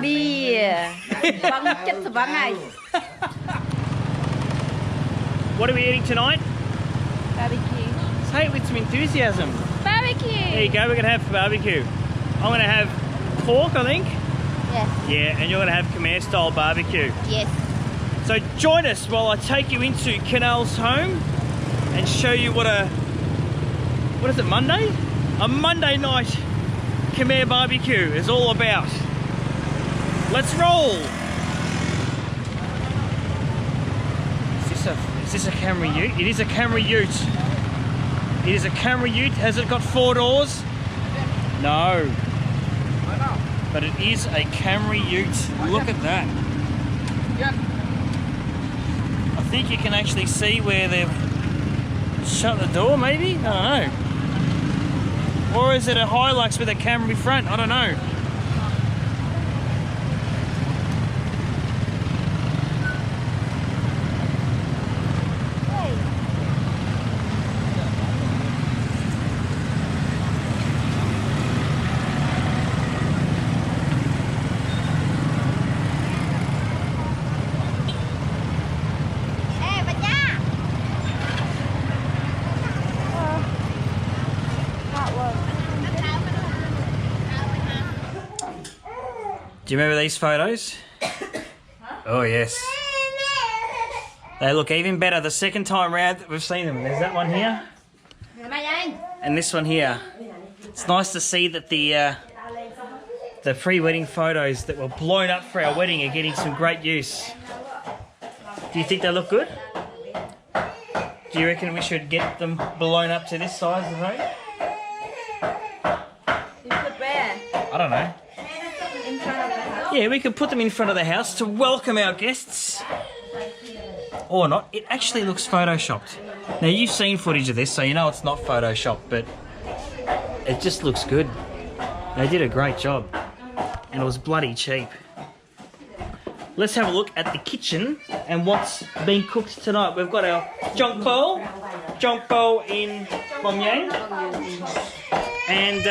Bia. What are we eating tonight? Barbecue. Say it with some enthusiasm. Barbecue. There you go, we're going to have barbecue. I'm going to have pork, I think. Yes. Yeah, and you're going to have Khmer style barbecue. Yes. So join us while I take you into Kinal's home and show you what is it, Monday? A Monday night Khmer barbecue is all about. Let's roll. Is this a Camry Ute? It is a Camry Ute. It is a Camry Ute. Has it got 4 doors? No. But it is a Camry Ute. Look at that. I think you can actually see where they've shut the door, maybe? I don't know. Or is it a Hilux with a Camry front? I don't know. Do you remember these photos? Oh yes. They look even better the second time round that we've seen them. There's that one here. And this one here. It's nice to see that the pre-wedding photos that were blown up for our wedding are getting some great use. Do you think they look good? Do you reckon we should get them blown up to this size of thing? I don't know. Yeah, we could put them in front of the house to welcome our guests. Or not. It actually looks photoshopped. Now, you've seen footage of this, so you know it's not photoshopped, but it just looks good. They did a great job. And it was bloody cheap. Let's have a look at the kitchen and what's being cooked tonight. We've got our jongpo in bom yang. And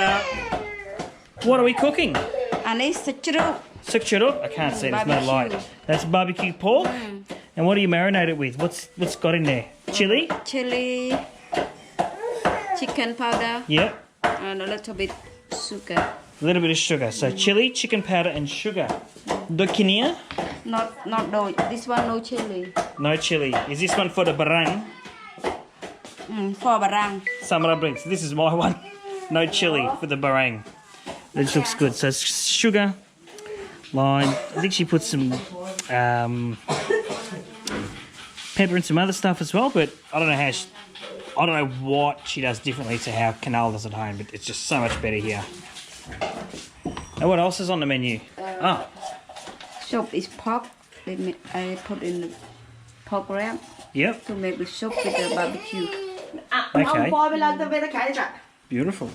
what are we cooking? Sukchuruk. I can't see, there's no light. That's barbecue pork. And what do you marinate it with? What's got in there? Chili? Chili, chicken powder. Yep. And a little bit sugar. A little bit of sugar. So chili, chicken powder and sugar. Dokinia? Not no. This one no chili. No chili. Is this one for the barang? For barang. Samara brings. This is my one. No chili for the barang. This looks good. So it's sugar, lime. I think she put some pepper and some other stuff as well, but I don't know how I don't know what she does differently to how Kinal does at home, but it's just so much better here. And what else is on the menu? Soup is pork. I put in the pork wrap. Yep. To make the soup with the barbecue. Okay. Beautiful.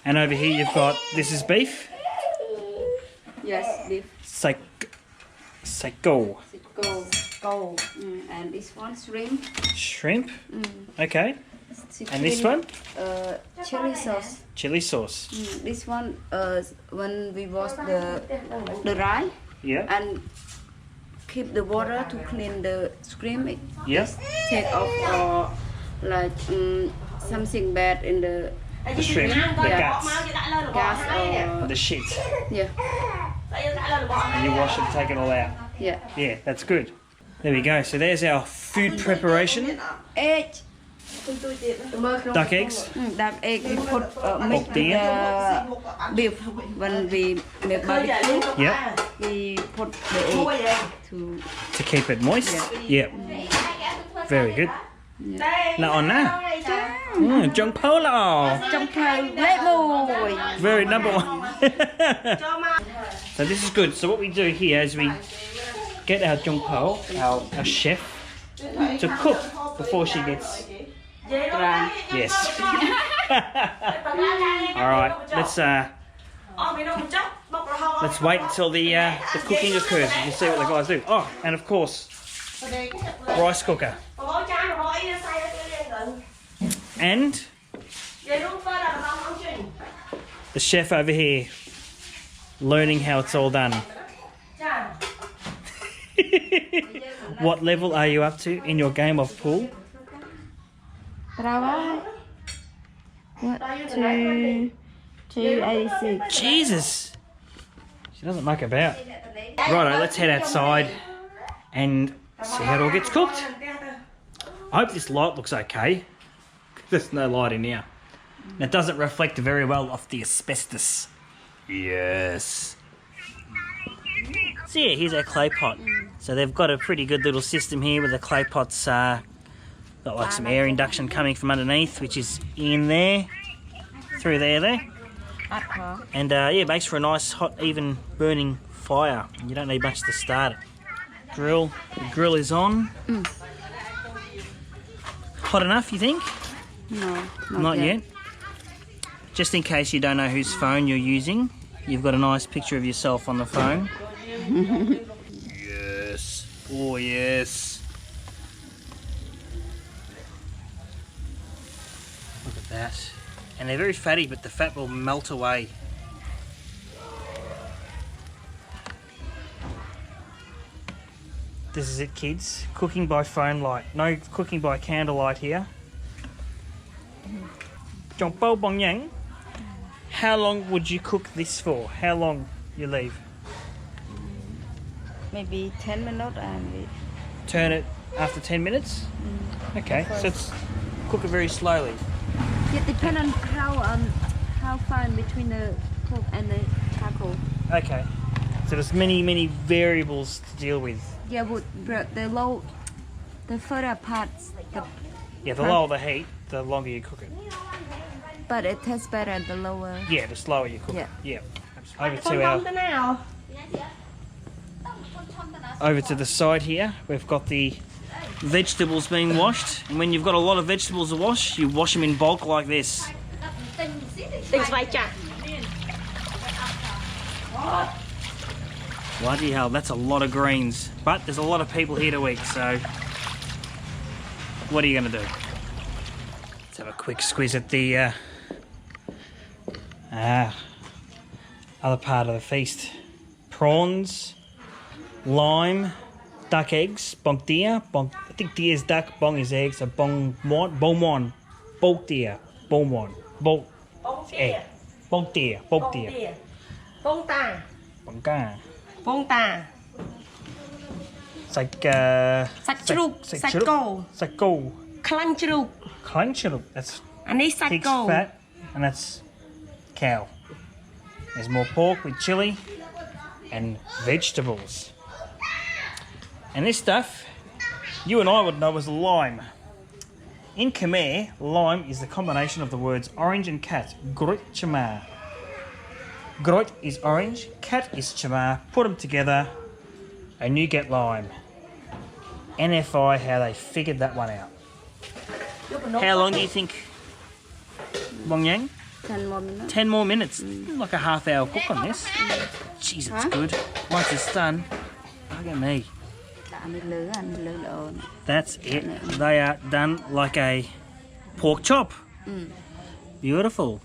And over here you've got, this is beef? Yes, beef. Seko. And this one, shrimp. Shrimp? Okay. And this one? Chili sauce. Chili sauce. This one, when we wash the rice. Yeah. And keep the water to clean the shrimp. Yes. Take off like something bad in the shrimp, the guts. The shit. Yeah. And you wash it and take it all out. Yeah. Yeah, that's good. There we go. So there's our food preparation. Egg. Duck eggs. Duck egg we put mix with the beef when we make barbecue. Yep. We put the egg to keep it moist. Yeah. Yep. Very good. Now on now. Jong Polo. Very number one. So this is good. So what we do here is we get our Jong Po, our chef, to cook before she gets dry. Yes. All right. Let's wait until the cooking occurs. You can see what the guys do. Oh, and of course, rice cooker. And the chef over here. learning how it's all done. What level are you up to in your game of pool? What? 286. Jesus! She doesn't muck about. Righto, let's head outside and see how it all gets cooked. I hope this light looks okay. There's no light in here. And it doesn't reflect very well off the asbestos. Yes. So yeah, here's our clay pot. So they've got a pretty good little system here with the clay pots, got like some air induction coming from underneath, which is in there, through there. And yeah, it makes for a nice, hot, even burning fire. You don't need much to start it. The grill is on. Hot enough, you think? No, Not yet. Just in case you don't know whose phone you're using, you've got a nice picture of yourself on the phone. Yes. Oh, yes. Look at that. And they're very fatty, but the fat will melt away. This is it, kids. Cooking by phone light. No cooking by candlelight here. Jongpo Bong Yang, how long would you cook this for? How long you leave? Maybe 10 minutes and we... Turn it after 10 minutes? Okay, so let's cook it very slowly. It depends on how fine between the cook and the charcoal. Okay, so there's many variables to deal with. Yeah, but the further parts, the lower the heat, the longer you cook it. but it tastes better the lower. Yeah, the slower you cook it. Yeah. Over to the side here, we've got the vegetables being washed. And when you've got a lot of vegetables to wash, you wash them in bulk like this. Bloody hell, that's a lot of greens. But there's a lot of people here to eat, so what are you going to do? Let's have a quick squeeze at the other part of the feast. Prawns, lime, duck eggs, bong deer. I think deer is duck, bong is egg, so bong one, bulk deer, bong one, bulk egg, bong deer, bulk deer. Bông tà. Bong ga. Bông tà. Sạch Sạch cô. Sạch cô. Khlang chrup. Khlang chrup. That's Anh sạch pig's cô. fat, and that's cow. There's more pork with chili and vegetables. And this stuff, you and I would know as lime. In Khmer, lime is the combination of the words orange and cat. Groit chama. Groit is orange, cat is chama. Put them together and you get lime. NFI how they figured that one out. How long do you think, Bong Yang? 10 more minutes. 10 more minutes. Like a half-hour cook on this. Jeez, it's good. Once it's done, look at me. That's it. They are done like a pork chop. Beautiful.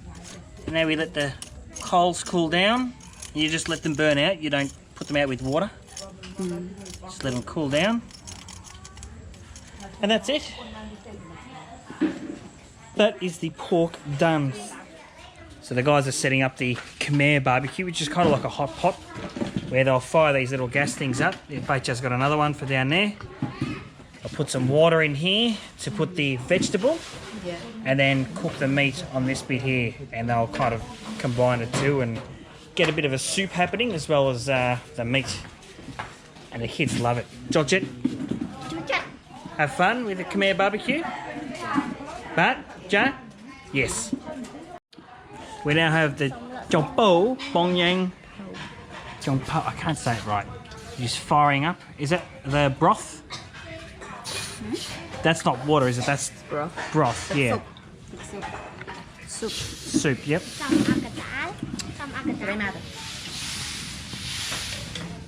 And now we let the coals cool down. You just let them burn out. You don't put them out with water. Just let them cool down. And that's it. That is the pork done. So the guys are setting up the Khmer BBQ, which is kind of like a hot pot, where they'll fire these little gas things up. Baicha's got another one for down there. I'll put some water in here to put the vegetable, and then cook the meat on this bit here, and they'll kind of combine the two and get a bit of a soup happening as well as the meat. And the kids love it. Georgette, have fun with the Khmer BBQ? But, Ja? Yes. We now have the Jongpo Bong Yang. Jongpo, I can't say it right. Just firing up. Is that the broth? That's not water, is it? That's Broth. broth, yeah. Soup. Soup, yep.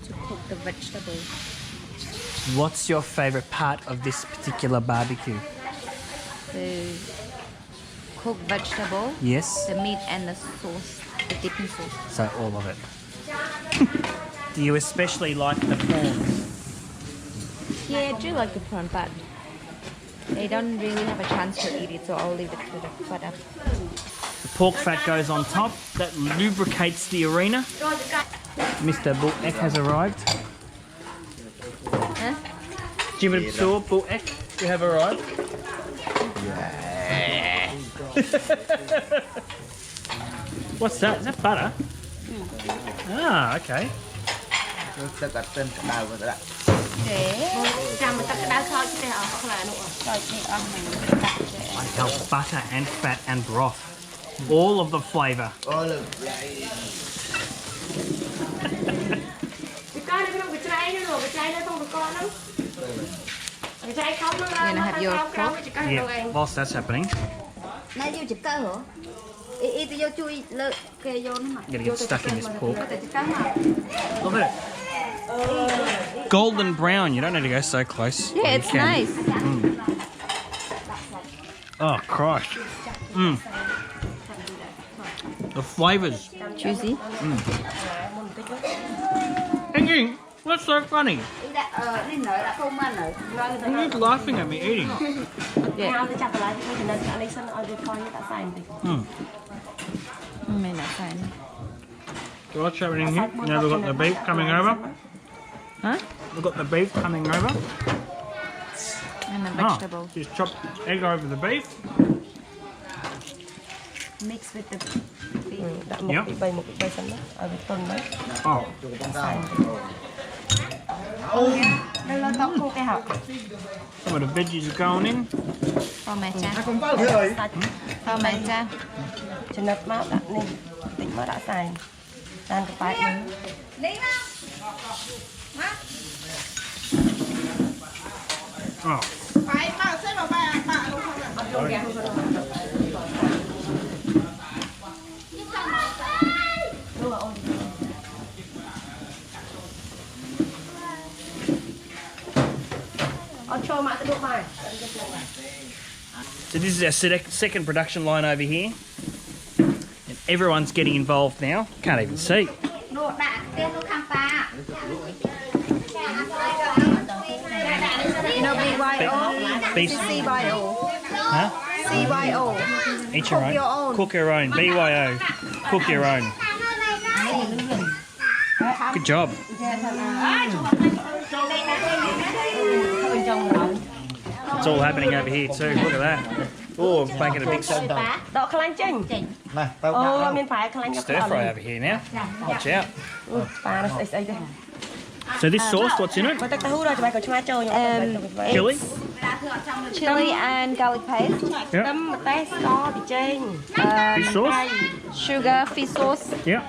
To cook the vegetable. What's your favourite part of this particular barbecue? The cooked vegetable, Yes. the meat and the sauce, the dipping sauce. So all of it. Do you especially like the prawns? Yeah, I do like the prawn, but they don't really have a chance to eat it, so I'll leave it to the butter. The pork fat goes on top. That lubricates the arena. Mr. Bull Ek has arrived. Huh? Jim and Saw, Bull Ek, you have arrived. What's that? Is that butter? Ah, okay. I have butter and fat and broth. All of the flavour. You're gonna have your pork? Yeah, whilst that's happening, gotta get stuck in this pork. Look at it. Golden brown. You don't need to go so close. Yeah, it's nice. Oh, Christ. The flavours. Juicy. Thinking, what's so funny? You're laughing at me eating. Yeah. May not find. So what's happening here? Now we've got the beef coming over. Huh? We've got the beef coming over. And the vegetable. Just chop egg over the beef. Mix with the Yep. Oh. Some of the veggies are going in. Phô mai cha. Phô mai cha. Oh. So this is our second production line over here. And everyone's getting involved now. Can't even see. No BYO. Beef. CYO. Huh? CYO. Eat your own. Cook your own. BYO. Cook your own. Good job. It's all happening over here too. Look at that. Oh, making a big stir fry over here now. Watch out. So this sauce, what's in it? Chili? Chili and garlic paste. Yeah. Fish sauce? Sugar, fish sauce, Yeah.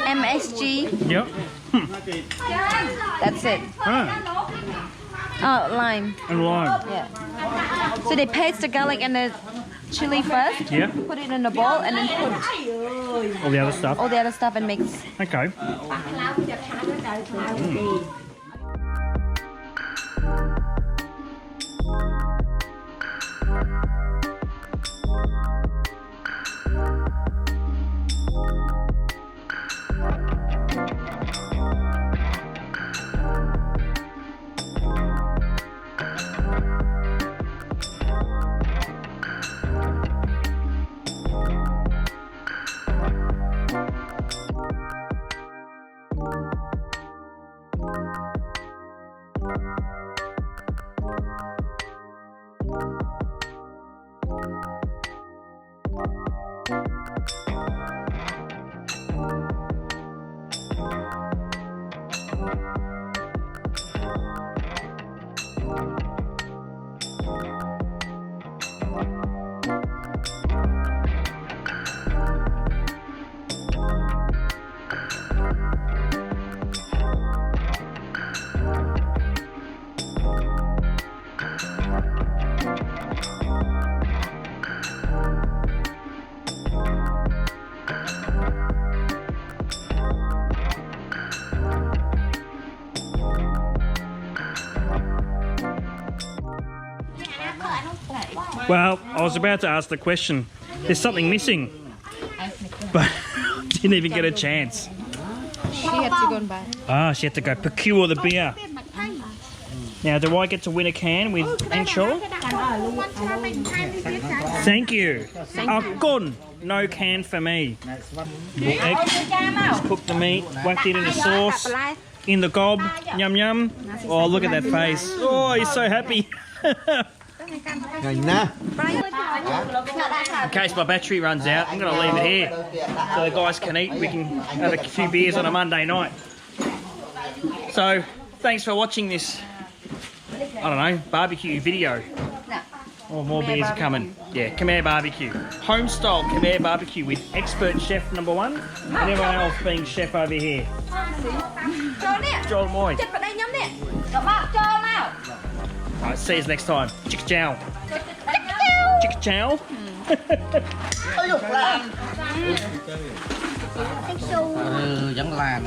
MSG. Yeah. That's it. Ah, Oh, lime. and lime. Yeah. So they paste the garlic and the chili first. Yeah. Put it in a bowl and then put All the other stuff. all the other stuff and mix. Okay. Well, I was about to ask the question. There's something missing, but didn't even get a chance. She had to go and buy. Ah, she had to go procure the beer. Now, do I get to win a can with Anshul? Thank you. Oh, good. No can for me. More egg. Just cook the meat, whacked it in the sauce, in the gob. Yum yum. Oh, look at that face. Oh, he's so happy. In case my battery runs out, I'm going to leave it here so the guys can eat. We can have a few beers on a Monday night. So, thanks for watching this, I don't know, barbecue video. Oh, more beers are coming. Yeah, Khmer BBQ. Home-style Khmer BBQ with expert chef number 1 and everyone else being chef over here. Joel Moy. Alright, see you next time. Chicka chow. Chicka chow. Vẫn làm